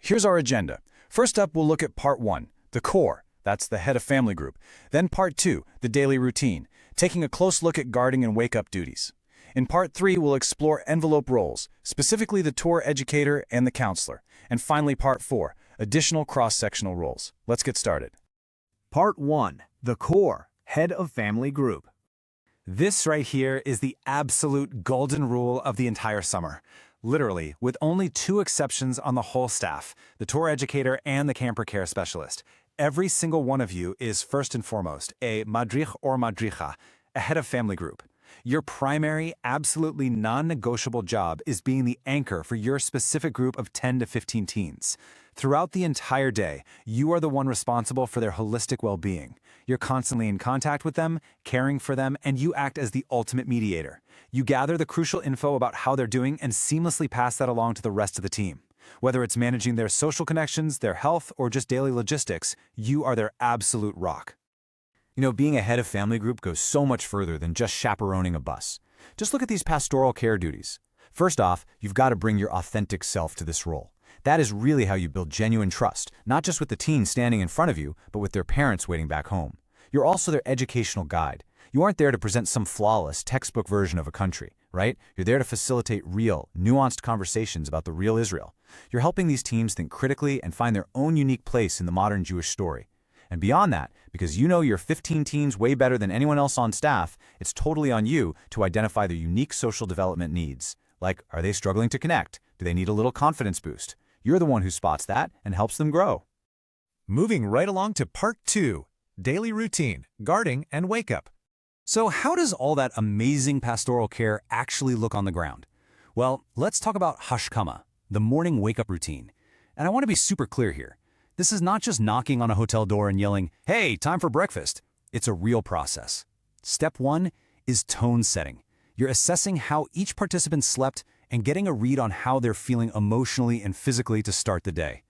Here's our agenda. First up, we'll look at Part 1, the core. That's the head of family group. Then Part 2, the daily routine, taking a close look at guarding and wake-up duties. In Part 3, we'll explore envelope roles, specifically the tour educator and the counselor. And finally, Part 4, additional cross-sectional roles. Let's get started. Part 1, the core, head of family group. This right here is the absolute golden rule of the entire summer. Literally, with only 2 exceptions on the whole staff, the tour educator and the camper care specialist. Every single one of you is first and foremost a madrich or madricha, a head of family group. Your primary, absolutely non-negotiable job is being the anchor for your specific group of 10 to 15 teens. Throughout the entire day, you are the one responsible for their holistic well-being. You're constantly in contact with them, caring for them, and you act as the ultimate mediator. You gather the crucial info about how they're doing and seamlessly pass that along to the rest of the team. Whether it's managing their social connections, their health, or just daily logistics, you are their absolute rock. You know, being a head of family group goes so much further than just chaperoning a bus. Just look at these pastoral care duties. First off, you've got to bring your authentic self to this role. That is really how you build genuine trust, not just with the teen standing in front of you, but with their parents waiting back home. You're also their educational guide. You aren't there to present some flawless, textbook version of a country, right? You're there to facilitate real, nuanced conversations about the real Israel. You're helping these teams think critically and find their own unique place in the modern Jewish story. And beyond that, because you know your 15 teens way better than anyone else on staff, it's totally on you to identify their unique social development needs. Like, are they struggling to connect? Do they need a little confidence boost? You're the one who spots that and helps them grow. Moving right along to Part 2, daily routine, guarding and wake-up. So how does all that amazing pastoral care actually look on the ground? Well, let's talk about hashkama, the morning wake-up routine. And I want to be super clear here. This is not just knocking on a hotel door and yelling, "Hey, time for breakfast." It's a real process. Step 1 is tone setting. You're assessing how each participant slept and getting a read on how they're feeling emotionally and physically to start the day.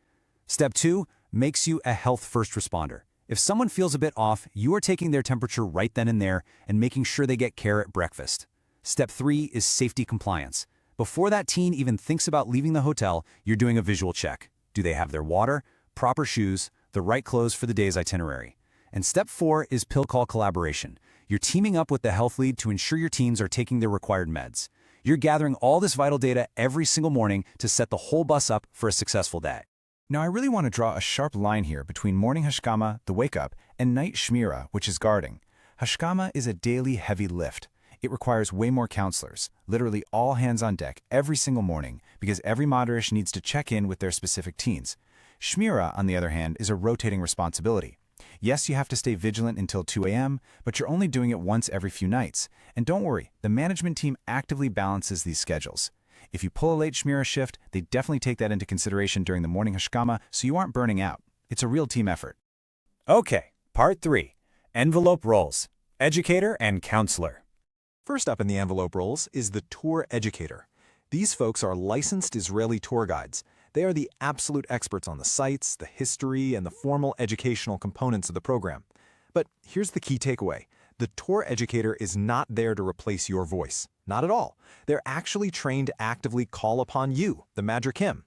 Step 2 makes you a health first responder. If someone feels a bit off, you are taking their temperature right then and there and making sure they get care at breakfast. Step 3 is safety compliance. Before that teen even thinks about leaving the hotel, you're doing a visual check. Do they have their water, proper shoes, the right clothes for the day's itinerary? And step 4 is pill call collaboration. You're teaming up with the health lead to ensure your teens are taking their required meds. You're gathering all this vital data every single morning to set the whole bus up for a successful day. Now, I really want to draw a sharp line here between morning hashkama, the wake-up, and night shmira, which is guarding. Hashkama is a daily heavy lift. It requires way more counselors, literally all hands on deck every single morning, because every madrish needs to check in with their specific teens. Shmira, on the other hand, is a rotating responsibility. Yes, you have to stay vigilant until 2 a.m., but you're only doing it once every few nights. And don't worry, the management team actively balances these schedules. If you pull a late shmira shift, they definitely take that into consideration during the morning hashkama, so you aren't burning out. It's a real team effort. Okay, Part 3, envelope roles, educator and counselor. First up in the envelope roles is the tour educator. These folks are licensed Israeli tour guides. They are the absolute experts on the sites, the history, and the formal educational components of the program. But here's the key takeaway. The tour educator is not there to replace your voice. Not at all. They're actually trained to actively call upon you, the madrikim.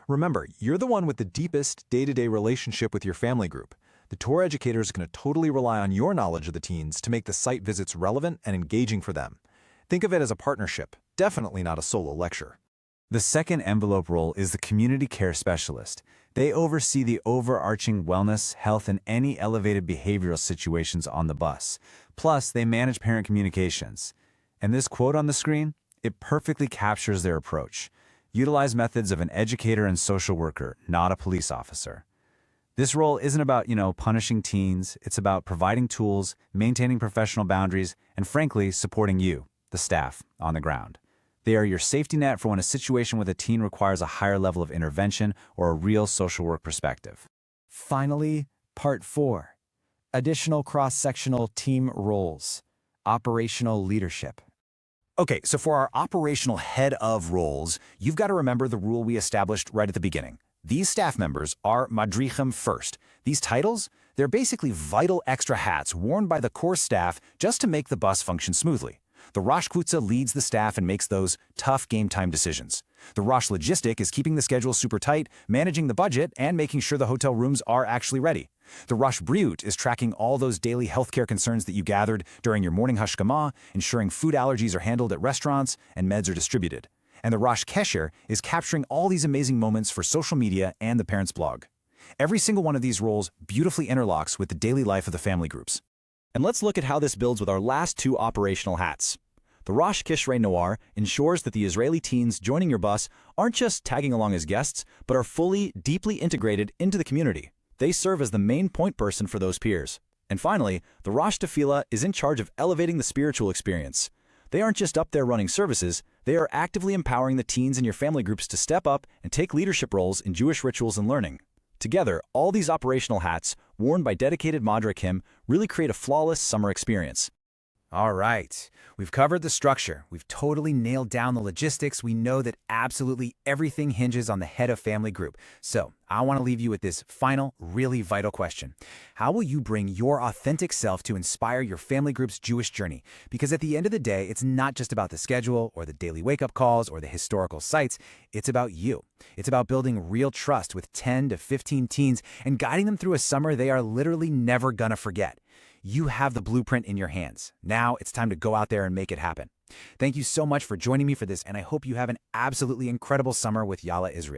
Remember, you're the one with the deepest day-to-day relationship with your family group. The tour educator is going to totally rely on your knowledge of the teens to make the site visits relevant and engaging for them. Think of it as a partnership, definitely not a solo lecture. The second envelope role is the community care specialist. They oversee the overarching wellness, health, and any elevated behavioral situations on the bus. Plus, they manage parent communications. And this quote on the screen, it perfectly captures their approach. Utilize methods of an educator and social worker, not a police officer. This role isn't about, punishing teens. It's about providing tools, maintaining professional boundaries, and frankly, supporting you, the staff, on the ground. They are your safety net for when a situation with a teen requires a higher level of intervention or a real social work perspective. Finally, Part 4, additional cross-sectional team roles, operational leadership. Okay, so for our operational head of roles, you've got to remember the rule we established right at the beginning. These staff members are madrichim first. These titles, they're basically vital extra hats worn by the core staff just to make the bus function smoothly. The Rosh Kvutza leads the staff and makes those tough game time decisions. The Rosh logistic is keeping the schedule super tight, managing the budget, and making sure the hotel rooms are actually ready. The Rosh Briut is tracking all those daily healthcare concerns that you gathered during your morning hashkama, ensuring food allergies are handled at restaurants and meds are distributed. And the Rosh Kesher is capturing all these amazing moments for social media and the parents' blog. Every single one of these roles beautifully interlocks with the daily life of the family groups. And let's look at how this builds with our last two operational hats. The Rosh Kishrei Noir ensures that the Israeli teens joining your bus aren't just tagging along as guests, but are fully, deeply integrated into the community. They serve as the main point person for those peers. And finally, the Rosh Tefillah is in charge of elevating the spiritual experience. They aren't just up there running services, they are actively empowering the teens in your family groups to step up and take leadership roles in Jewish rituals and learning. Together, all these operational hats, worn by dedicated Madrakim, really create a flawless summer experience. All right, we've covered the structure. We've totally nailed down the logistics. We know that absolutely everything hinges on the head of family group. So I want to leave you with this final, really vital question. How will you bring your authentic self to inspire your family group's Jewish journey? Because at the end of the day, it's not just about the schedule or the daily wake-up calls or the historical sites. It's about you. It's about building real trust with 10 to 15 teens and guiding them through a summer they are literally never gonna forget. You have the blueprint in your hands. Now it's time to go out there and make it happen. Thank you so much for joining me for this, and I hope you have an absolutely incredible summer with Yallah Israel.